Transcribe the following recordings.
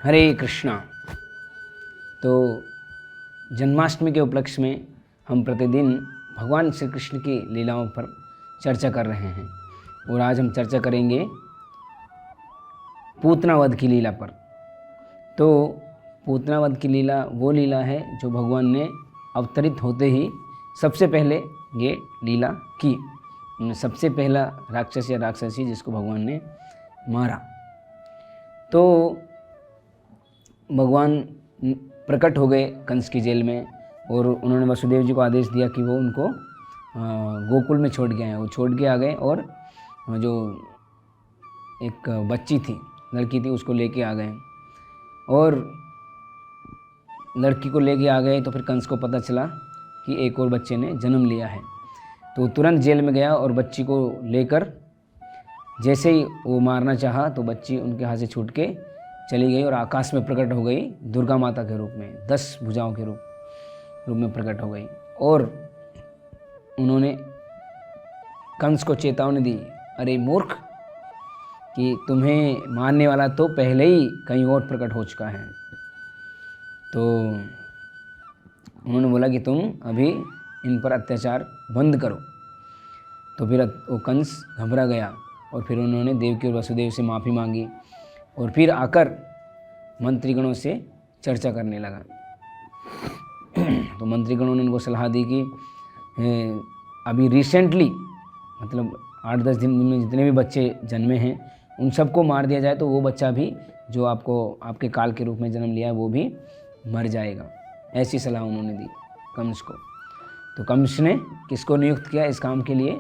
हरे कृष्णा। तो जन्माष्टमी के उपलक्ष्य में हम प्रतिदिन भगवान श्री कृष्ण की लीलाओं पर चर्चा कर रहे हैं और आज हम चर्चा करेंगे पूतना वध की लीला पर। तो पूतना वध की लीला वो लीला है जो भगवान ने अवतरित होते ही सबसे पहले ये लीला की। सबसे पहला राक्षस या राक्षसी जिसको भगवान ने मारा। तो भगवान प्रकट हो गए कंस की जेल में और उन्होंने वसुदेव जी को आदेश दिया कि वो उनको गोकुल में छोड़ के आए। वो छोड़ के आ गए और जो एक बच्ची थी, लड़की थी, उसको लेके आ गए। और लड़की को लेके आ गए तो फिर कंस को पता चला कि एक और बच्चे ने जन्म लिया है। तो तुरंत जेल में गया और बच्ची को लेकर जैसे ही वो मारना चाहा तो बच्ची उनके हाथ से छूट के चली गई और आकाश में प्रकट हो गई दुर्गा माता के रूप में, 10 भुजाओं के रूप में प्रकट हो गई। और उन्होंने कंस को चेतावनी दी, अरे मूर्ख, कि तुम्हें मारने वाला तो पहले ही कहीं और प्रकट हो चुका है। तो उन्होंने बोला कि तुम अभी इन पर अत्याचार बंद करो। तो फिर वो कंस घबरा गया और फिर उन्होंने देवकी और वसुदेव से माफ़ी मांगी और फिर आकर मंत्रीगणों से चर्चा करने लगा। तो मंत्रीगणों ने उनको सलाह दी कि अभी रिसेंटली मतलब 8-10 दिन में जितने भी बच्चे जन्मे हैं उन सबको मार दिया जाए तो वो बच्चा भी जो आपके काल के रूप में जन्म लिया है वो भी मर जाएगा। ऐसी सलाह उन्होंने दी कंस को। तो कंस ने किसको नियुक्त किया इस काम के लिए?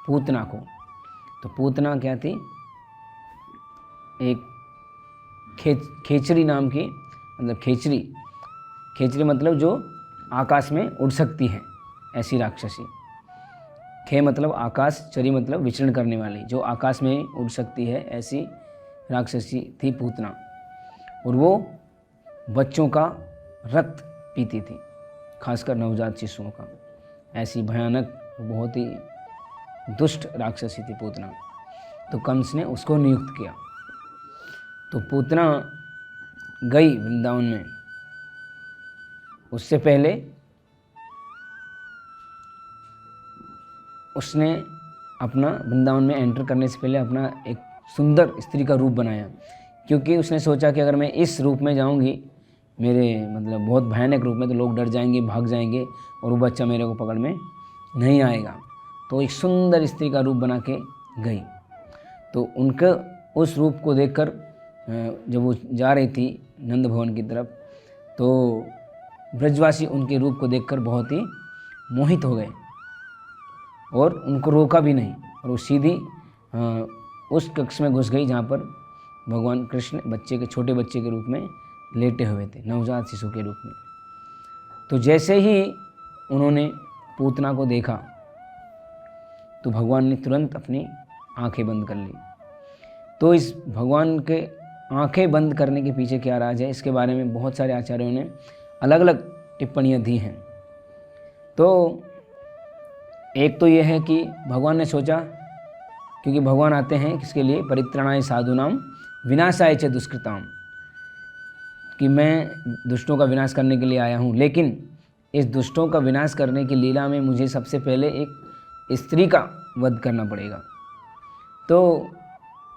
पूतना को। तो पूतना क्या थी? एक खेचरी नाम की, मतलब खेचरी मतलब जो आकाश में उड़ सकती है, ऐसी राक्षसी। खे मतलब आकाश, चरी मतलब विचरण करने वाली, जो आकाश में उड़ सकती है, ऐसी राक्षसी थी पूतना। और वो बच्चों का रक्त पीती थी, खासकर नवजात शिशुओं का। ऐसी भयानक, बहुत ही दुष्ट राक्षसी थी पूतना। तो कंस ने उसको नियुक्त किया। तो पूतना गई वृंदावन में। उससे पहले उसने अपना वृंदावन में एंटर करने से पहले अपना एक सुंदर स्त्री का रूप बनाया, क्योंकि उसने सोचा कि अगर मैं इस रूप में जाऊंगी, मेरे मतलब बहुत भयानक रूप में, तो लोग डर जाएंगे, भाग जाएंगे और वो बच्चा मेरे को पकड़ में नहीं आएगा। तो एक सुंदर स्त्री का रूप बना के गई। तो उनके उस रूप को देखकर जब वो जा रही थी नंद भवन की तरफ, तो ब्रजवासी उनके रूप को देखकर बहुत ही मोहित हो गए और उनको रोका भी नहीं। और वो सीधी उस कक्ष में घुस गई जहाँ पर भगवान कृष्ण छोटे बच्चे के रूप में लेटे हुए थे, नवजात शिशु के रूप में। तो जैसे ही उन्होंने पूतना को देखा तो भगवान ने तुरंत अपनी आंखें बंद कर ली। तो इस भगवान के आंखें बंद करने के पीछे क्या राज है, इसके बारे में बहुत सारे आचार्यों ने अलग अलग टिप्पणियाँ दी हैं। तो एक तो ये है कि भगवान ने सोचा, क्योंकि भगवान आते हैं किसके लिए? परित्राणाय साधूनाम विनाशाय च दुष्कृताम, कि मैं दुष्टों का विनाश करने के लिए आया हूँ। लेकिन इस दुष्टों का विनाश करने की लीला में मुझे सबसे पहले एक स्त्री का वध करना पड़ेगा। तो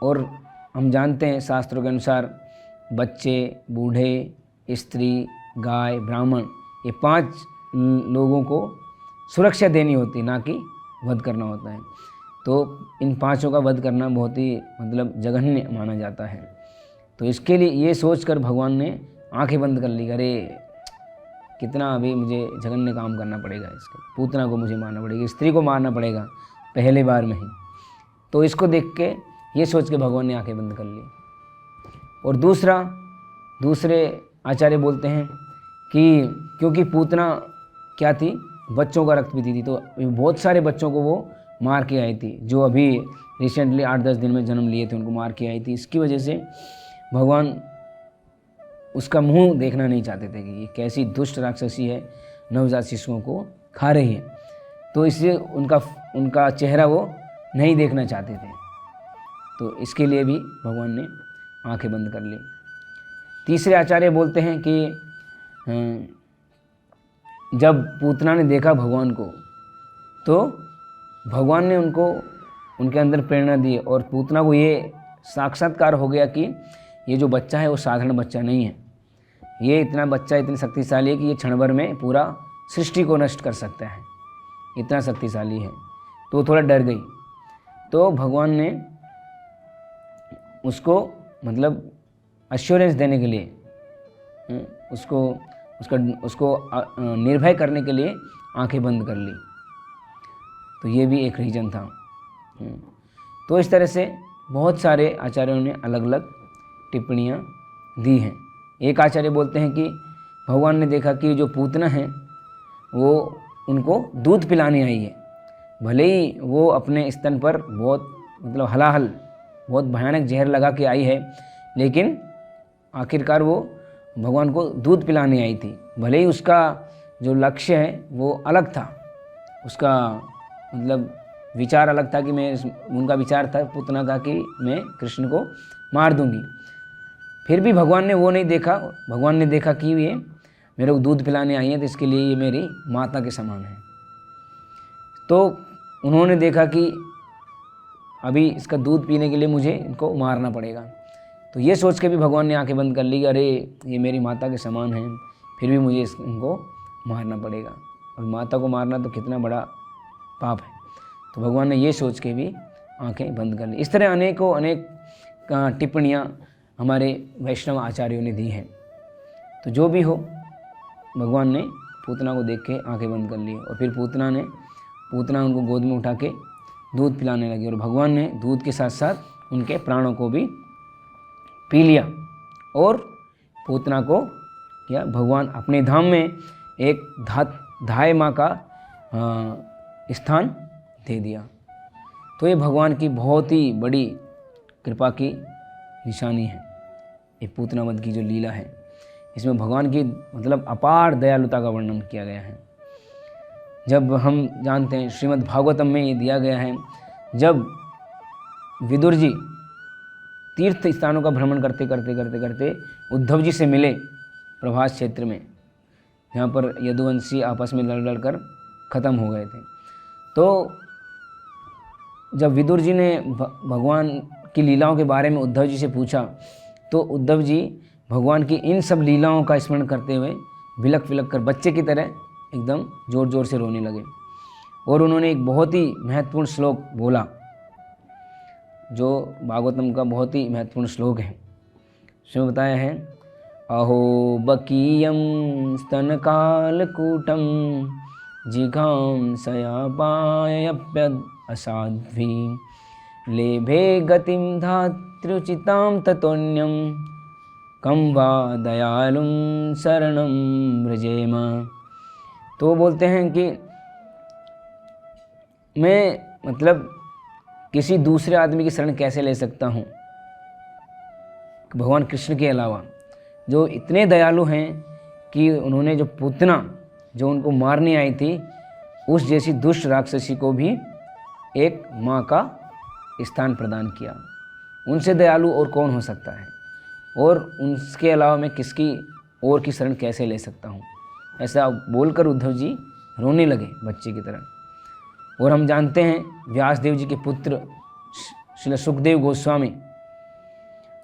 और हम जानते हैं शास्त्रों के अनुसार बच्चे, बूढ़े, स्त्री, गाय, ब्राह्मण, ये 5 लोगों को सुरक्षा देनी होती है, ना कि वध करना होता है। तो इन 5 का वध करना बहुत ही मतलब जघन्य माना जाता है। तो इसके लिए ये सोचकर भगवान ने आंखें बंद कर ली। अरे कितना अभी मुझे जघन्य काम करना पड़ेगा, इसके पूतना को मुझे मारना पड़ेगा, स्त्री को मारना पड़ेगा पहले बार में ही। तो इसको देख के ये सोच के भगवान ने आंखें बंद कर ली। और दूसरे आचार्य बोलते हैं कि क्योंकि पूतना क्या थी? बच्चों का रक्त पीती थी। तो बहुत सारे बच्चों को वो मार के आई थी, जो अभी रिसेंटली 8-10 दिन में जन्म लिए थे, उनको मार के आई थी। इसकी वजह से भगवान उसका मुंह देखना नहीं चाहते थे कि ये कैसी दुष्ट राक्षसी है, नवजात शिशुओं को खा रही है। तो इसलिए उनका चेहरा वो नहीं देखना चाहते थे। तो इसके लिए भी भगवान ने आंखें बंद कर ली। तीसरे आचार्य बोलते हैं कि जब पूतना ने देखा भगवान को तो भगवान ने उनके अंदर प्रेरणा दी और पूतना को ये साक्षात्कार हो गया कि ये जो बच्चा है वो साधारण बच्चा नहीं है, ये इतना बच्चा इतनी शक्तिशाली है कि ये क्षण भर में पूरा सृष्टि को नष्ट कर सकता है, इतना शक्तिशाली है। तो वो थोड़ा डर गई। तो भगवान ने उसको मतलब एश्योरेंस देने के लिए उसको निर्भय करने के लिए आंखें बंद कर ली। तो ये भी एक रीज़न था। तो इस तरह से बहुत सारे आचार्यों ने अलग अलग टिप्पणियाँ दी हैं। एक आचार्य बोलते हैं कि भगवान ने देखा कि जो पूतना है वो उनको दूध पिलाने आई है, भले ही वो अपने स्तन पर बहुत मतलब हलाहल बहुत भयानक जहर लगा के आई है, लेकिन आखिरकार वो भगवान को दूध पिलाने आई थी। भले ही उसका जो लक्ष्य है वो अलग था, उसका मतलब विचार अलग था कि उनका विचार था पूतना का कि मैं कृष्ण को मार दूंगी, फिर भी भगवान ने वो नहीं देखा। भगवान ने देखा कि ये मेरे को दूध पिलाने आई है तो इसके लिए ये मेरी माता के समान है। तो उन्होंने देखा कि अभी इसका दूध पीने के लिए मुझे इनको मारना पड़ेगा। तो ये सोच के भी भगवान ने आंखें बंद कर ली कि अरे ये मेरी माता के समान है, फिर भी मुझे इनको मारना पड़ेगा, और माता को मारना तो कितना बड़ा पाप है। तो भगवान ने ये सोच के भी आंखें बंद कर ली। इस तरह अनेक टिप्पणियाँ हमारे वैष्णव आचार्यों ने दी हैं। तो जो भी हो, भगवान ने पूतना को देख के आंखें बंद कर ली और फिर पूतना उनको गोद में उठा के दूध पिलाने लगी, और भगवान ने दूध के साथ साथ उनके प्राणों को भी पी लिया और पूतना को क्या भगवान अपने धाम में एक धाय माँ का स्थान दे दिया। तो ये भगवान की बहुत ही बड़ी कृपा की निशानी है। ये पूतना वध की जो लीला है, इसमें भगवान की मतलब अपार दयालुता का वर्णन किया गया है। जब हम जानते हैं श्रीमद् भागवतम में ये दिया गया है, जब विदुर जी तीर्थ स्थानों का भ्रमण करते करते उद्धव जी से मिले प्रभास क्षेत्र में, जहाँ पर यदुवंशी आपस में लड़ कर ख़त्म हो गए थे। तो जब विदुर जी ने भगवान की लीलाओं के बारे में उद्धव जी से पूछा, तो उद्धव जी भगवान की इन सब लीलाओं का स्मरण करते हुए विलक विलक कर बच्चे की तरह एकदम ज़ोर ज़ोर से रोने लगे। और उन्होंने एक बहुत ही महत्वपूर्ण श्लोक बोला, जो भागवतम का बहुत ही महत्वपूर्ण श्लोक है। उसमें बताया है, अहो बकीयम स्तनकालकूटम जिघां सयापायप्यद असाध्वी लेभे गतिम धात्रुचितां ततोन्यम कम वा दयालुम शरणम व्रजेम। तो वो बोलते हैं कि मैं मतलब किसी दूसरे आदमी की शरण कैसे ले सकता हूँ भगवान कृष्ण के अलावा, जो इतने दयालु हैं कि उन्होंने जो पूतना जो उनको मारने आई थी, उस जैसी दुष्ट राक्षसी को भी एक माँ का स्थान प्रदान किया। उनसे दयालु और कौन हो सकता है, और उनके अलावा मैं किसकी और की शरण कैसे ले सकता हूँ। ऐसा बोलकर उद्धव जी रोने लगे बच्चे की तरह। और हम जानते हैं व्यासदेव जी के पुत्र श्री सुखदेव गोस्वामी,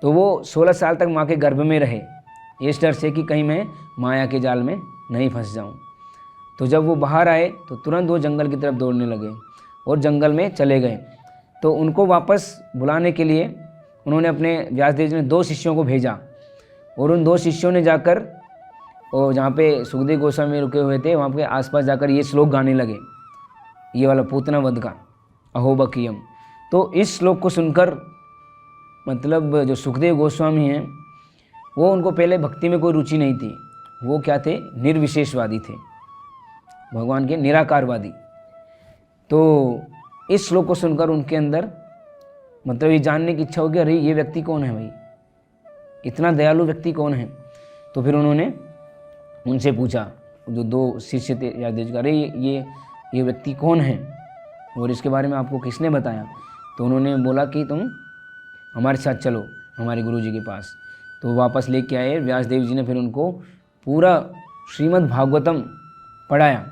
तो वो 16 साल तक माँ के गर्भ में रहे, इस डर से कि कहीं मैं माया के जाल में नहीं फंस जाऊँ। तो जब वो बाहर आए तो तुरंत वो जंगल की तरफ दौड़ने लगे और जंगल में चले गए। तो उनको वापस बुलाने के लिए उन्होंने अपने व्यासदेव जी ने 2 शिष्यों को भेजा, और उन 2 शिष्यों ने जाकर और जहाँ पे सुखदेव गोस्वामी रुके हुए थे वहाँ पे आसपास जाकर ये श्लोक गाने लगे, ये वाला पूतना वध का, अहोबकीयम। तो इस श्लोक को सुनकर मतलब जो सुखदेव गोस्वामी हैं वो, उनको पहले भक्ति में कोई रुचि नहीं थी, वो क्या थे, निर्विशेषवादी थे, भगवान के निराकारवादी। तो इस श्लोक को सुनकर उनके अंदर मतलब ये जानने की इच्छा होगी, अरे ये व्यक्ति कौन है भाई, इतना दयालु व्यक्ति कौन है। तो फिर उन्होंने उनसे पूछा, जो 2 शिष्य थे व्यासदेव जी का, अरे ये व्यक्ति कौन है और इसके बारे में आपको किसने बताया। तो उन्होंने बोला कि तुम हमारे साथ चलो हमारे गुरु जी के पास। तो वापस लेके आए। व्यासदेव जी ने फिर उनको पूरा श्रीमद् भागवतम पढ़ाया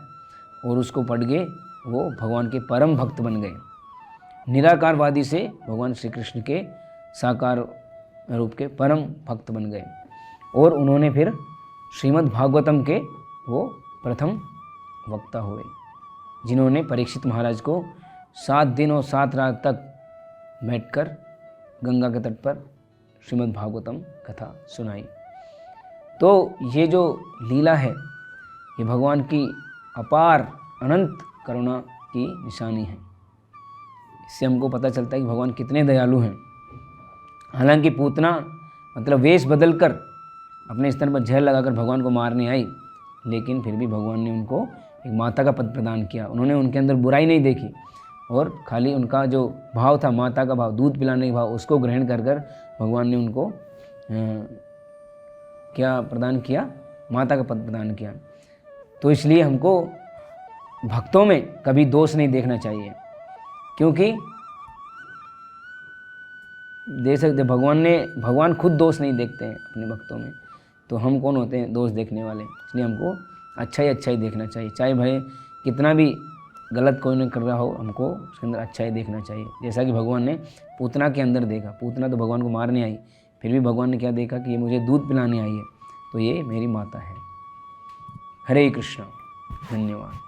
और उसको पढ़ के वो भगवान के परम भक्त बन गए। निराकारवादी से भगवान श्री कृष्ण के साकार रूप के परम भक्त बन गए और उन्होंने फिर श्रीमद् भागवतम के वो प्रथम वक्ता हुए, जिन्होंने परीक्षित महाराज को 7 दिन और 7 रात तक बैठकर गंगा के तट पर श्रीमद् भागवतम कथा सुनाई। तो ये जो लीला है ये भगवान की अपार अनंत करुणा की निशानी है। इससे हमको पता चलता है कि भगवान कितने दयालु हैं। हालांकि पूतना मतलब वेश बदलकर अपने स्तन पर जहर लगाकर भगवान को मारने आई, लेकिन फिर भी भगवान ने उनको एक माता का पद प्रदान किया। उन्होंने उनके अंदर बुराई नहीं देखी और खाली उनका जो भाव था, माता का भाव, दूध पिलाने का भाव, उसको ग्रहण कर कर भगवान ने उनको क्या प्रदान किया? माता का पद प्रदान किया। तो इसलिए हमको भक्तों में कभी दोष नहीं देखना चाहिए, क्योंकि देख सकते भगवान खुद दोष नहीं देखते हैं अपने भक्तों में, तो हम कौन होते हैं दोष देखने वाले। इसलिए हमको अच्छा ही देखना चाहिए, चाहे भले कितना भी गलत कोई नहीं कर रहा हो, हमको उसके अंदर अच्छा ही देखना चाहिए। जैसा कि भगवान ने पूतना के अंदर देखा, पूतना तो भगवान को मारने आई, फिर भी भगवान ने क्या देखा कि ये मुझे दूध पिलाने आई है, तो ये मेरी माता है। हरे कृष्णा, धन्यवाद।